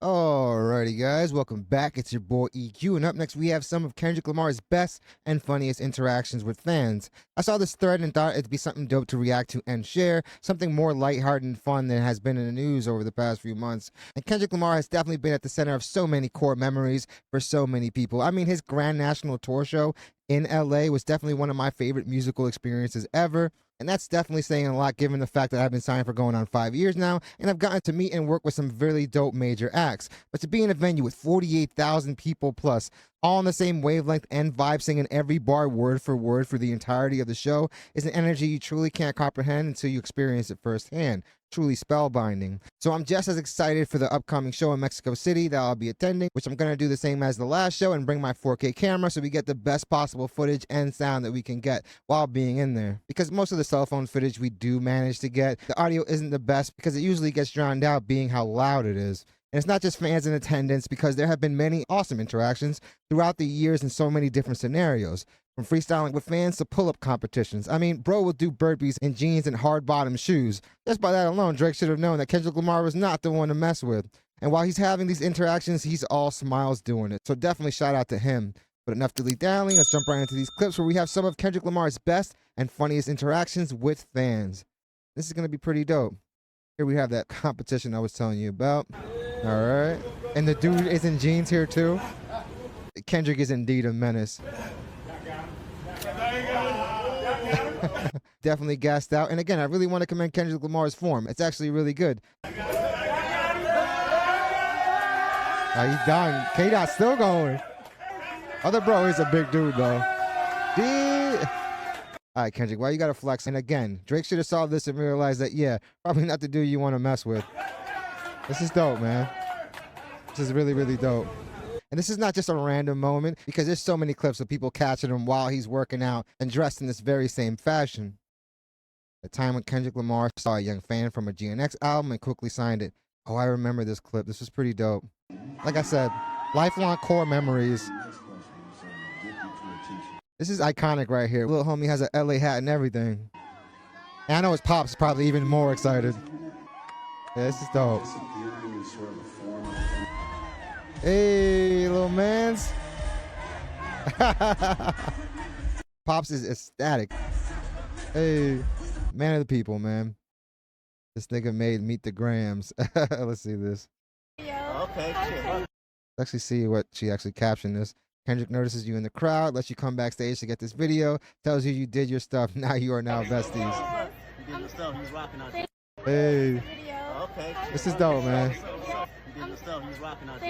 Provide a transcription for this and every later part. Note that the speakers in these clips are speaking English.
Alrighty, guys, welcome back. It's your boy EQ, and up next we have some of Kendrick Lamar's best and funniest interactions with fans. I saw this thread and thought it'd be something dope to react to and share, something more lighthearted and fun than has been in the news over the past few months. And Kendrick Lamar has definitely been at the center of so many core memories for so many people. I mean, his Grand National Tour show in LA was definitely one of my favorite musical experiences ever. And that's definitely saying a lot given the fact that I've been signed for going on 5 years now, and I've gotten to meet and work with some really dope major acts. But to be in a venue with 48,000 people plus, all on the same wavelength and vibe, singing every bar word for the entirety of the show, is an energy you truly can't comprehend until you experience it firsthand. Truly spellbinding. So I'm just as excited for the upcoming show in Mexico City that I'll be attending, which I'm going to do the same as the last show and bring my 4K camera so we get the best possible footage and sound that we can get while being in there. Because most of the cell phone footage we do manage to get, the audio isn't the best because it usually gets drowned out being how loud it is. And it's not just fans in attendance, because there have been many awesome interactions throughout the years in so many different scenarios. From freestyling with fans to pull-up competitions. I mean, bro will do burpees in jeans and hard-bottom shoes. Just by that alone, Drake should have known that Kendrick Lamar was not the one to mess with. And while he's having these interactions, he's all smiles doing it. So definitely shout out to him. But enough dilly-dallying, let's jump right into these clips where we have some of Kendrick Lamar's best and funniest interactions with fans. This is going to be pretty dope. Here we have that competition I was telling you about. All right. And the dude is in jeans here too. Kendrick is indeed a menace. Definitely gassed out. And again, I really want to commend Kendrick Lamar's form. It's actually really good. He's done. K-Dot's still going. Other bro is a big dude though. All right, Kendrick, why you gotta flex? And again, Drake should have saw this and realized that, yeah, probably not the dude you want to mess with. This is dope, man. This is really, really dope. And this is not just a random moment, because there's so many clips of people catching him while he's working out and dressed in this very same fashion. The time when Kendrick Lamar saw a young fan from a GNX album and quickly signed it. Oh, I remember this clip. This was pretty dope. Like I said, lifelong core memories. This is iconic right here. Little homie has a LA hat and everything. And I know his pops is probably even more excited. Yeah, this is dope. Hey, little mans. Pops is ecstatic. Hey, man of the people, man. This nigga made Meet the Grams. Let's see this. Okay, shit. Let's actually see what she actually captioned this. Kendrick notices you in the crowd, lets you come backstage to get this video, tells you you did your stuff. Now you are now besties. You did your stuff. He's rocking out. Hey. Okay. This is dope, man. You did your stuff. He's rocking out.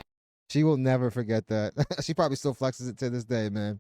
She will never forget that. She probably still flexes it to this day, man.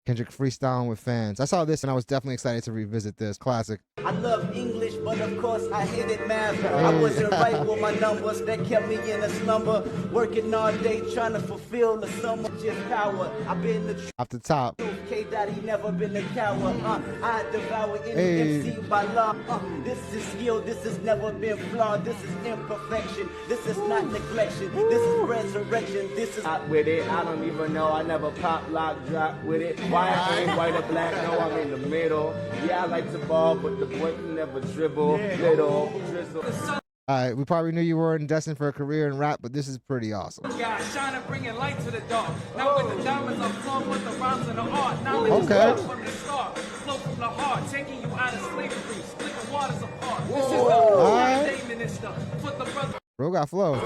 Kendrick freestyling with fans. I saw this and I was definitely excited to revisit this. Classic. I love English, but of course I hated math. I wasn't right with my numbers, that kept me in a slumber. Working all day trying to fulfill the summer just power. I've been the truth. Off the top. K-Dot, he never been a coward. I devour any MC by law. This is skill, this has never been flawed. This is imperfection, this is not neglection. This is resurrection, this is Hot with it, I don't even know. I never pop, lock, drop with it. Why I ain't white or black? No, I'm in the middle. Yeah, I like to ball, but the boy can never dribble. Little drizzle. All right, we probably knew you weren't destined for a career in rap, but this is pretty awesome. Yeah, shining, bringing light to the dark. Now with the diamonds are flowing with the rhymes and the art. Knowledge Okay. is from the start. Flow from the heart, taking you out of slavery, splitting waters apart. This is the statement and stuff. Put the brother. Bro got flow.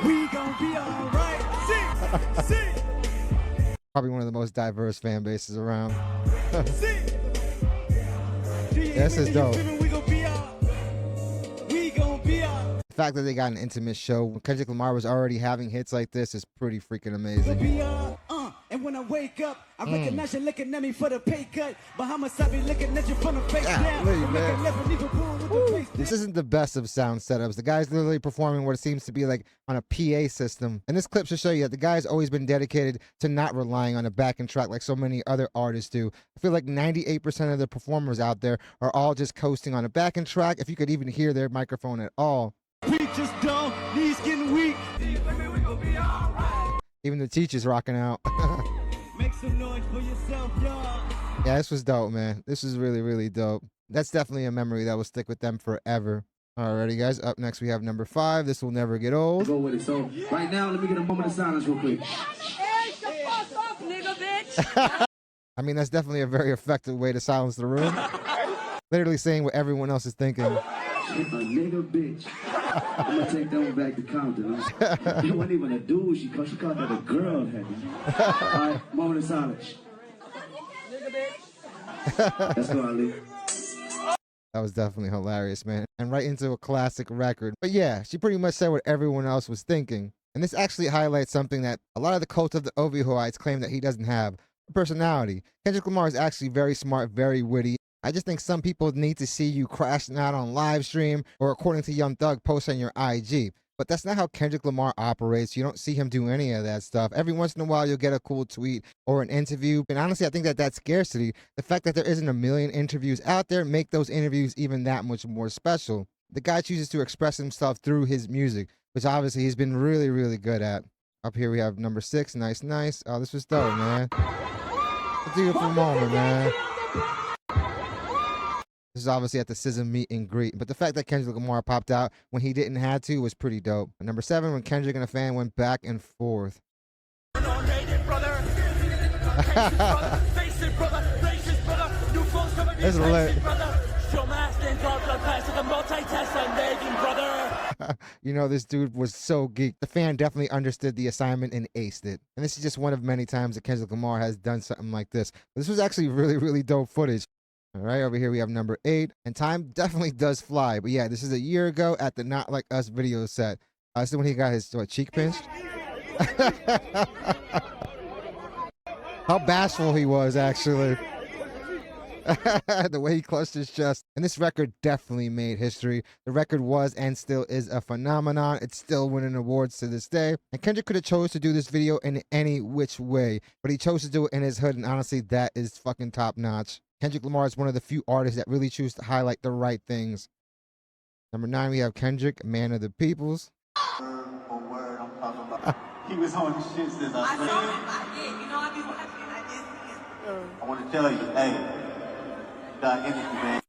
We gon' be alright. See. Probably one of the most diverse fan bases around. This is dope. The fact that they got an intimate show when Kendrick Lamar was already having hits like this is pretty freaking amazing. and when I wake up, I recognize you looking at me for the pay cut. Bahamas, I be looking at you from the face down. This isn't the best of sound setups. The guy's literally performing what it seems to be like on a PA system. And this clip should show you that the guy's always been dedicated to not relying on a backing track like so many other artists do. I feel like 98% of the performers out there are all just coasting on a backing track, if you could even hear their microphone at all. We just don't, knees getting weak. Even the teacher's rocking out. Make some noise for yourself, y'all. Yeah, this was dope, man. This was really, really dope. That's definitely a memory that will stick with them forever. Alrighty, guys. Up next, we have number 5. This will never get old. Go with it. So right now, let me get a moment of silence real quick. Hey, the fuck up, nigga, bitch. I mean, that's definitely a very effective way to silence the room. Literally saying what everyone else is thinking. A nigga bitch. I'm gonna take that one back to Compton. It wasn't even a dude. She called that a girl. All right, moment of silence. Nigga, bitch. Let's go, Ali. That was definitely hilarious, man. And right into a classic record. But yeah, she pretty much said what everyone else was thinking. And this actually highlights something that a lot of the cult of the Ovihoites claim that he doesn't have. A personality. Kendrick Lamar is actually very smart, very witty. I just think some people need to see you crashing out on live stream or, according to Young Thug, post on your IG. But that's not how Kendrick Lamar operates. You don't see him do any of that stuff. Every once in a while, you'll get a cool tweet or an interview. And honestly, I think that that's scarcity. The fact that there isn't a million interviews out there make those interviews even that much more special. The guy chooses to express himself through his music, which obviously he's been really, really good at. Up here we have number 6, Nice Nice. Oh, this was dope, man. A beautiful moment, man. This is obviously at the SZA meet and greet, but the fact that Kendrick Lamar popped out when he didn't have to was pretty dope. And number 7, when Kendrick and a fan went back and forth. It's lit. You know, this dude was so geeked. The fan definitely understood the assignment and aced it. And this is just one of many times that Kendrick Lamar has done something like this. This was actually really, really dope footage. All right, over here we have number 8, and time definitely does fly. But yeah, this is a year ago at the Not Like Us video set. This is when he got his cheek pinched. How bashful he was, actually. The way he clutched his chest. And this record definitely made history. The record was and still is a phenomenon. It's still winning awards to this day. And Kendrick could have chose to do this video in any which way, but he chose to do it in his hood, and honestly, that is fucking top notch. Kendrick Lamar is one of the few artists that really choose to highlight the right things. Number 9, we have Kendrick, Man of the Peoples. He was on the shit since I saw him. You know, I be watching. I want to tell you, hey, you got energy, man.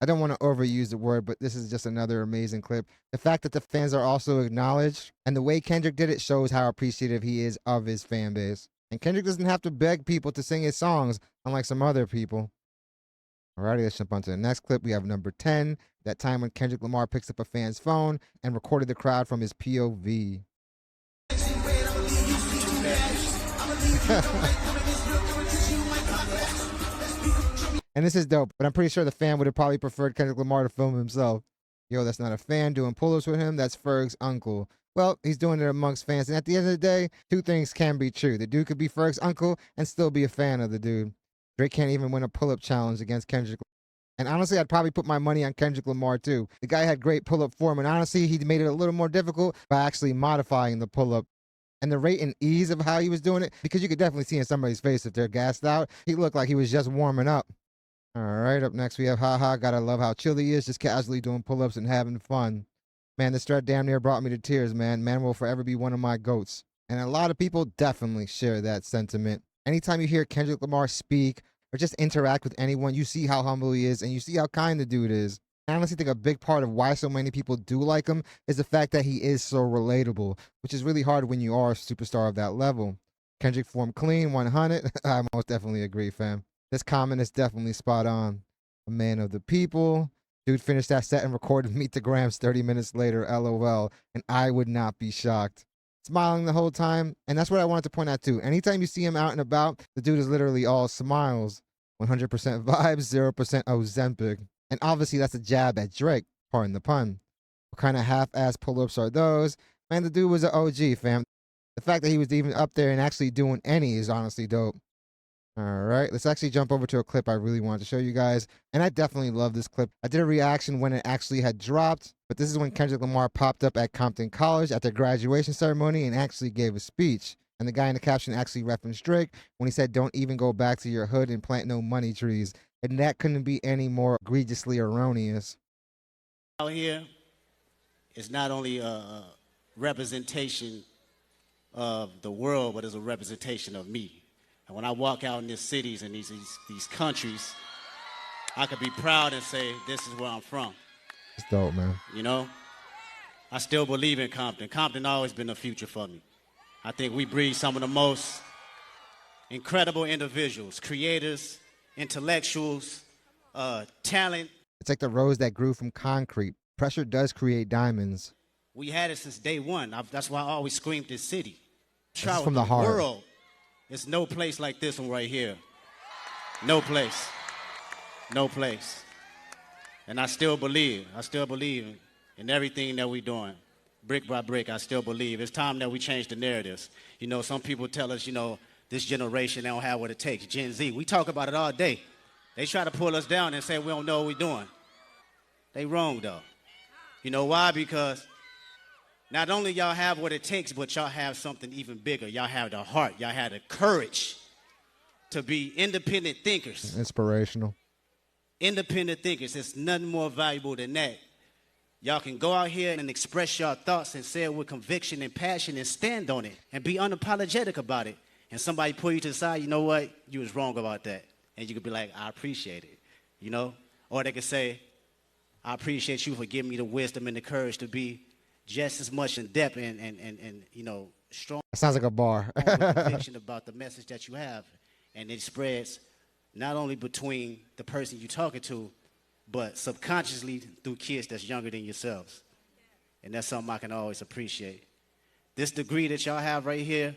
I don't want to overuse the word, but this is just another amazing clip. The fact that the fans are also acknowledged, and the way Kendrick did it shows how appreciative he is of his fan base. And Kendrick doesn't have to beg people to sing his songs, unlike some other people. Alrighty, let's jump on to the next clip. We have number 10, that time when Kendrick Lamar picks up a fan's phone and recorded the crowd from his POV. And this is dope, but I'm pretty sure the fan would have probably preferred Kendrick Lamar to film himself. Yo, that's not a fan doing pull-ups with him. That's Ferg's uncle. Well, he's doing it amongst fans. And at the end of the day, two things can be true. The dude could be Ferg's uncle and still be a fan of the dude. Drake can't even win a pull-up challenge against Kendrick. And honestly, I'd probably put my money on Kendrick Lamar too. The guy had great pull-up form, and honestly, he made it a little more difficult by actually modifying the pull-up. And the rate and ease of how he was doing it, because you could definitely see in somebody's face if they're gassed out, he looked like he was just warming up. All right, up next we have Haha. Gotta love how chill he is, just casually doing pull-ups and having fun. Man, this thread damn near brought me to tears, man. Man will forever be one of my GOATs. And a lot of people definitely share that sentiment. Anytime you hear Kendrick Lamar speak or just interact with anyone, you see how humble he is and you see how kind the dude is. I honestly think a big part of why so many people do like him is the fact that he is so relatable, which is really hard when you are a superstar of that level. Kendrick formed clean, 100. I most definitely agree, fam. This comment is definitely spot on. A man of the people. Dude finished that set and recorded Meet the Grams 30 minutes later, LOL, and I would not be shocked. Smiling the whole time, and that's what I wanted to point out too. Anytime you see him out and about, the dude is literally all smiles. 100% vibes, 0% Ozempic. And obviously that's a jab at Drake, pardon the pun. What kind of half-ass pull-ups are those? Man, the dude was an OG, fam. The fact that he was even up there and actually doing any is honestly dope. All right, let's actually jump over to a clip I really wanted to show you guys. And I definitely love this clip. I did a reaction when it actually had dropped, but this is when Kendrick Lamar popped up at Compton College at their graduation ceremony and actually gave a speech. And the guy in the caption actually referenced Drake when he said, "Don't even go back to your hood and plant no money trees." And that couldn't be any more egregiously erroneous. Out here is not only a representation of the world, but it's a representation of me. And when I walk out in these cities and these countries, I could be proud and say, this is where I'm from. It's dope, man. You know, I still believe in Compton. Compton always been the future for me. I think we breed some of the most incredible individuals, creators, intellectuals, talent. It's like the rose that grew from concrete. Pressure does create diamonds. We had it since day one. That's why I always screamed this city. This is from the heart. World. There's no place like this one right here. No place. No place. And I still believe in everything that we're doing. Brick by brick, I still believe. It's time that we change the narratives. You know, some people tell us, you know, this generation, they don't have what it takes. Gen Z, we talk about it all day. They try to pull us down and say we don't know what we're doing. They wrong, though. You know why? Because not only y'all have what it takes, but y'all have something even bigger. Y'all have the heart. Y'all have the courage to be independent thinkers. Inspirational. Independent thinkers. There's nothing more valuable than that. Y'all can go out here and express your thoughts and say it with conviction and passion and stand on it and be unapologetic about it. And somebody pull you to the side, you know what? You was wrong about that. And you could be like, I appreciate it, you know? Or they could say, I appreciate you for giving me the wisdom and the courage to be just as much in depth and you know, strong. That sounds like a bar. Conviction about the message that you have. And it spreads not only between the person you're talking to, but subconsciously through kids that's younger than yourselves. And that's something I can always appreciate. This degree that y'all have right here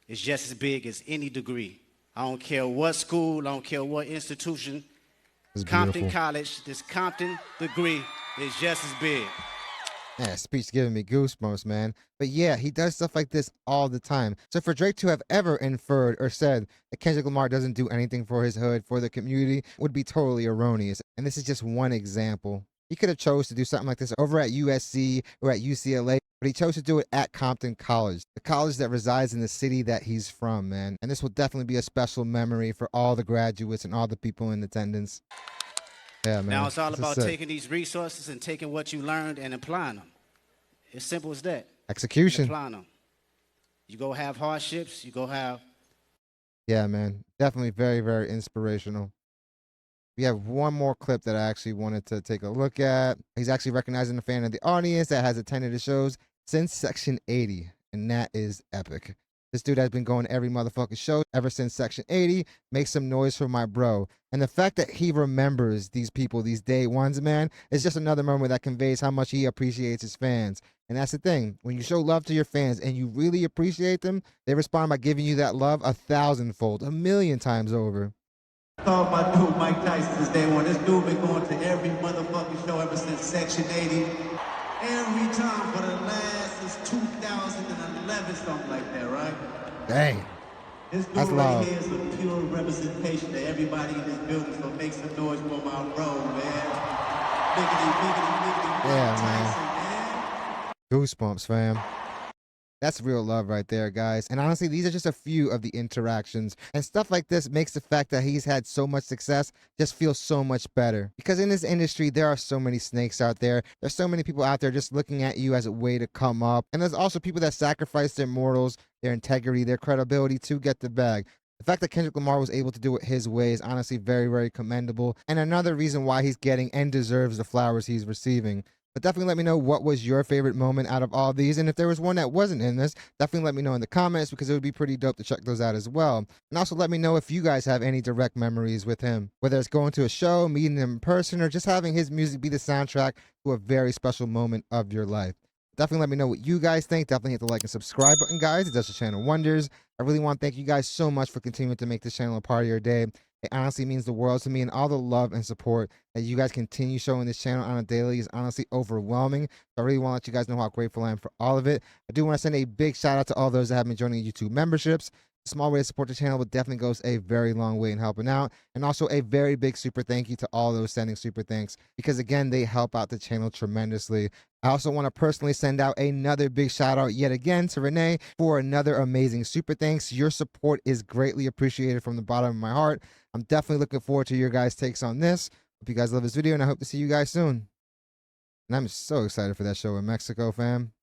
is just as big as any degree. I don't care what school, I don't care what institution. Compton College, this Compton degree is just as big. Yeah, speech giving me goosebumps, man. But yeah, he does stuff like this all the time. So for Drake to have ever inferred or said that Kendrick Lamar doesn't do anything for his hood, for the community, would be totally erroneous. And this is just one example. He could have chose to do something like this over at USC or at UCLA, but he chose to do it at Compton College, the college that resides in the city that he's from, man. And this will definitely be a special memory for all the graduates and all the people in attendance. Yeah, man. Now it's all about taking these resources and taking what you learned and applying them. It's simple as that. Execution. Applying them. You go have hardships, you go have. Yeah, man. Definitely very, very inspirational. We have one more clip that I actually wanted to take a look at. He's actually recognizing a fan of the audience that has attended the shows since Section 80, and that is epic. This dude has been going to every motherfucking show ever since Section 80. Make some noise for my bro. And the fact that he remembers these people, these day ones, man, is just another moment that conveys how much he appreciates his fans. And that's the thing. When you show love to your fans and you really appreciate them, they respond by giving you that love 1,000-fold, 1,000,000 times over. Thought my dude Mike Tyson is day one. This dude been going to every motherfucking show ever since Section 80. Every time for the last, since 2011, something like that, right? Dang. This dude That's right love. here is a pure representation of everybody in this building, so make some noise for my bro, man. Biggity, Yeah, Tyson, man. Goosebumps, fam. That's real love right there, guys. And honestly, these are just a few of the interactions. And stuff like this makes the fact that he's had so much success just feel so much better. Because in this industry, there are so many snakes out there. There's so many people out there just looking at you as a way to come up. And there's also people that sacrifice their morals, their integrity, their credibility to get the bag. The fact that Kendrick Lamar was able to do it his way is honestly very, very commendable. And another reason why he's getting and deserves the flowers he's receiving. But definitely let me know what was your favorite moment out of all these. And if there was one that wasn't in this, definitely let me know in the comments because it would be pretty dope to check those out as well. And also let me know if you guys have any direct memories with him, whether it's going to a show, meeting him in person, or just having his music be the soundtrack to a very special moment of your life. Definitely let me know what you guys think. Definitely hit the like and subscribe button, guys. It does the channel wonders. I really want to thank you guys so much for continuing to make this channel a part of your day. It honestly means the world to me, and all the love and support that you guys continue showing this channel on a daily is honestly overwhelming. So I really want to let you guys know how grateful I am for all of it. I do want to send a big shout out to all those that have been joining YouTube memberships. A small way to support the channel, but definitely goes a very long way in helping out. And also a very big super thank you to all those sending super thanks, because again, they help out the channel tremendously. I also want to personally send out another big shout out yet again to Renee for another amazing super thanks. Your support is greatly appreciated from the bottom of my heart. I'm definitely looking forward to your guys' takes on this. Hope you guys love this video, and I hope to see you guys soon. And I'm so excited for that show in Mexico, fam.